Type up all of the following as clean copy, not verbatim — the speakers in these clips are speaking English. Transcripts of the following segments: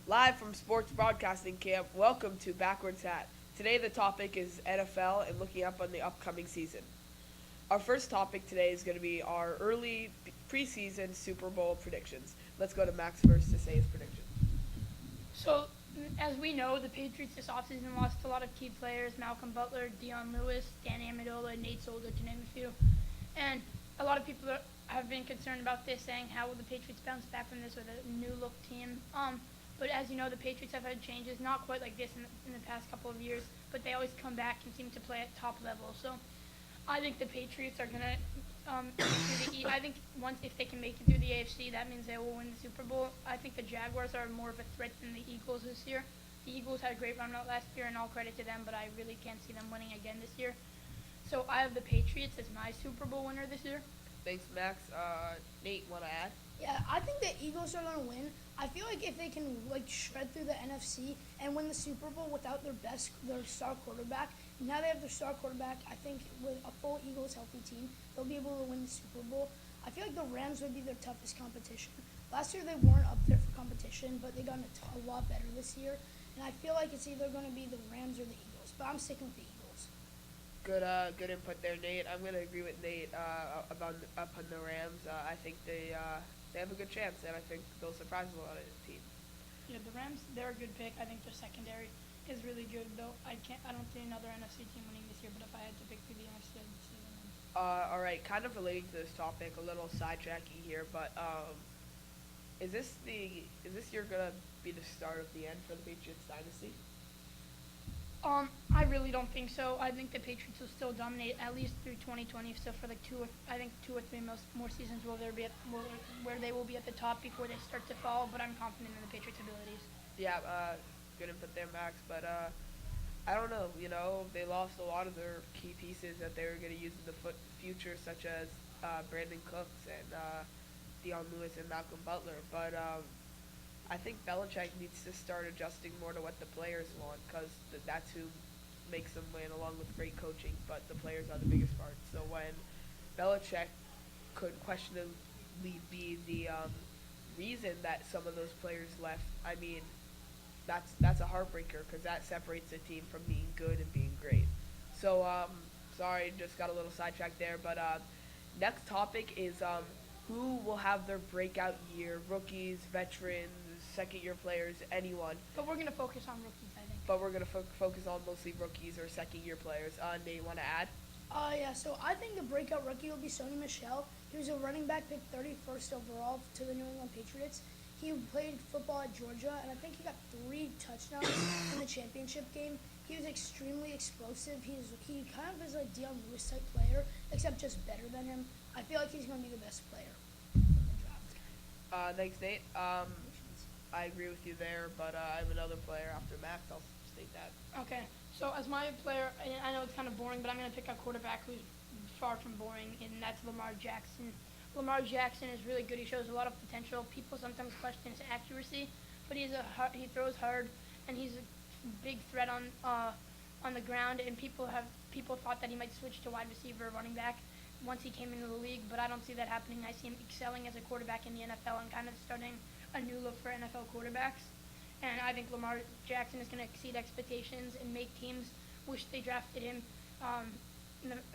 Live from Sports Broadcasting Camp, welcome to Backwards Hat. Today the topic is NFL and looking up on the upcoming season. Our first topic today is going to be our early preseason Super Bowl predictions. Let's go to Max first to say his prediction. So, as we know, the Patriots this offseason lost a lot of key players: Malcolm Butler, Dion Lewis, Dan Amendola, Nate Solder, to name a few. And a lot of people have been concerned about this, saying how will the Patriots bounce back from this with a new look team. But as you know, the Patriots have had changes, not quite like this in the past couple of years, but they always come back and seem to play at top level. So I think the Patriots are gonna I think once if they can make it through the AFC, that means they will win the Super Bowl. I think the Jaguars are more of a threat than the Eagles this year. The Eagles had a great run out last year, and all credit to them, but I really can't see them winning again this year. So I have the Patriots as my Super Bowl winner this year. Thanks, Max. Nate, want to add? Yeah, I think the Eagles are going to win. I feel like if they can shred through the NFC and win the Super Bowl without their star quarterback, now they have their star quarterback. I think with a full Eagles healthy team, they'll be able to win the Super Bowl. I feel like the Rams would be their toughest competition. Last year they weren't up there for competition, but they got a lot better this year. And I feel like it's either going to be the Rams or the Eagles, but I'm sticking with the Eagles. Good input there, Nate. I'm gonna agree with Nate about up on the Rams. I think they have a good chance, and I think they'll surprise a lot of the team. Yeah, the Rams, they're a good pick. I think their secondary is really good, though. I don't see another NFC team winning this year, but if I had to pick through the NFC, I'd say them. All right, kind of relating to this topic, a little sidetracking here, but is this year gonna be the start of the end for the Patriots dynasty? I really don't think so. I think the Patriots will still dominate at least through 2020. So for like I think two or three more seasons where they will be at the top before they start to fall. But I'm confident in the Patriots' abilities. Yeah, good input there, Max. But I don't know. You know, they lost a lot of their key pieces that they were going to use in the future, such as Brandon Cooks and Dion Lewis and Malcolm Butler. But I think Belichick needs to start adjusting more to what the players want, because that's who makes them win, along with great coaching. But the players are the biggest part. So when Belichick could questionably be the reason that some of those players left, I mean, that's a heartbreaker, because that separates a team from being good and being great. So sorry, just got a little sidetracked there. But next topic is who will have their breakout year? Rookies, veterans, second-year players, anyone. But we're gonna focus on rookies, I think. But we're gonna focus on mostly rookies or second-year players. Nate, want to add? Yeah, so I think the breakout rookie will be Sony Michel. He was a running back picked 31st overall to the New England Patriots. He played football at Georgia, and I think he got 3 touchdowns in the championship game. He was extremely explosive. He kind of is like Dion Lewis type player, except just better than him. I feel like he's going to be the best player from the draft. Thanks, Nate. I agree with you there, but I have another player after Max. I'll state that. Okay. So as my player, I know it's kind of boring, but I'm gonna pick a quarterback who's far from boring, and that's Lamar Jackson. Lamar Jackson is really good. He shows a lot of potential. People sometimes question his accuracy, but he throws hard, and he's a big threat on the ground. And people thought that he might switch to wide receiver, running back, once he came into the league, but I don't see that happening. I see him excelling as a quarterback in the NFL and kind of starting a new look for NFL quarterbacks. And I think Lamar Jackson is going to exceed expectations and make teams wish they drafted him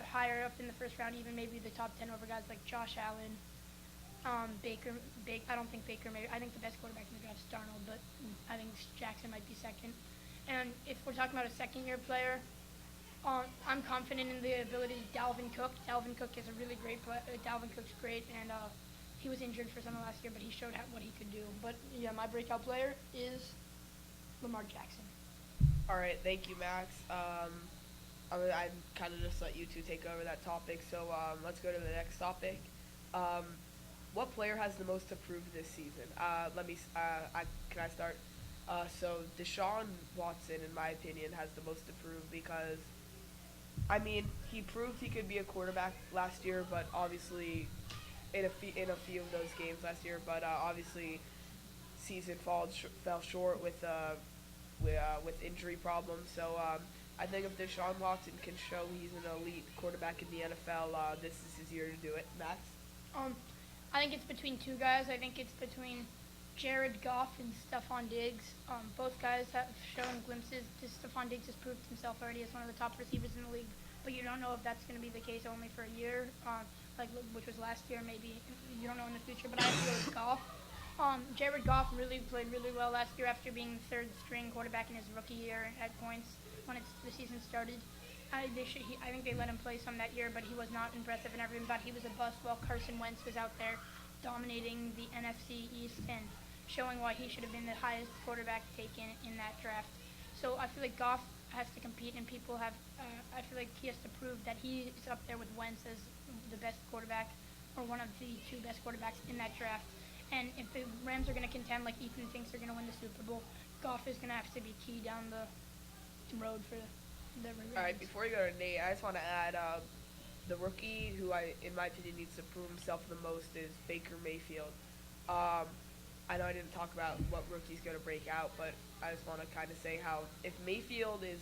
higher up in the first round, even maybe the top 10 over guys like Josh Allen, Baker. I don't think Baker. Maybe I think the best quarterback in the draft is Darnold, but I think Jackson might be second. And if we're talking about a second-year player, I'm confident in the ability of Dalvin Cook. Dalvin Cook is a really great player. Dalvin Cook's great, and he was injured for some of last year, but he showed what he could do. But yeah, my breakout player is Lamar Jackson. All right, thank you, Max. I kind of just let you two take over that topic. So let's go to the next topic. What player has the most to prove this season? Can I start? So Deshaun Watson, in my opinion, has the most to prove, because I mean, he proved he could be a quarterback last year, but obviously in a few of those games last year, but obviously season fell short with injury problems. So I think if Deshaun Watson can show he's an elite quarterback in the NFL, this is his year to do it. Max? Um, I think it's between two guys. I think it's between Jared Goff and Stephon Diggs. Both guys have shown glimpses. Stephon Diggs has proved himself already as one of the top receivers in the league, but you don't know if that's going to be the case only for a year, which was last year. Maybe you don't know in the future. But I feel with Goff. Jared Goff really played really well last year after being third string quarterback in his rookie year at points when the season started. I think they let him play some that year, but he was not impressive, and everyone thought he was a bust while Carson Wentz was out there dominating the NFC East and showing why he should have been the highest quarterback taken in that draft. So I feel like Goff has to compete, and I feel like he has to prove that he is up there with Wentz as the best quarterback or one of the two best quarterbacks in that draft. And if the Rams are going to contend like Ethan thinks they're going to win the Super Bowl, Goff is going to have to be key down the road for the Rams. All right, before you go to Nate, I just want to add the rookie who, in my opinion, needs to prove himself the most is Baker Mayfield. I know I didn't talk about what rookie's going to break out, but I just want to kind of say how if Mayfield is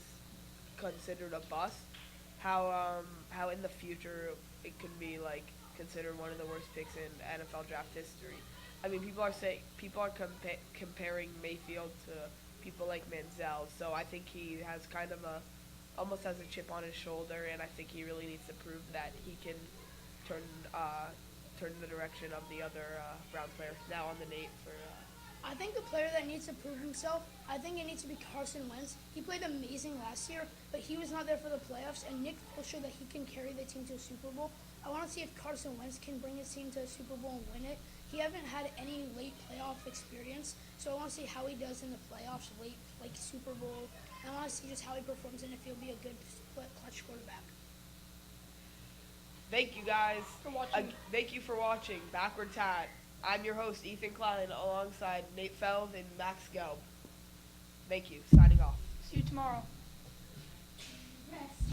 considered a bust, how in the future it can be like considered one of the worst picks in NFL draft history. I mean, people are comparing Mayfield to people like Manziel, so I think he has kind of almost has a chip on his shoulder, and I think he really needs to prove that he can turn in the direction of the other Browns player. Now on the Nate for. I think the player that needs to prove himself, I think it needs to be Carson Wentz. He played amazing last year, but he was not there for the playoffs, and Nick Foles showed that he can carry the team to a Super Bowl. I want to see if Carson Wentz can bring his team to a Super Bowl and win it. He hasn't had any late playoff experience, so I want to see how he does in the playoffs, late, like Super Bowl. And I want to see just how he performs and if he'll be a good clutch quarterback. Thank you guys For watching. Thank you for watching Backwards Hat. I'm your host Ethan Klein alongside Nate Feld and Max Gelb. Thank you. Signing off. See you tomorrow.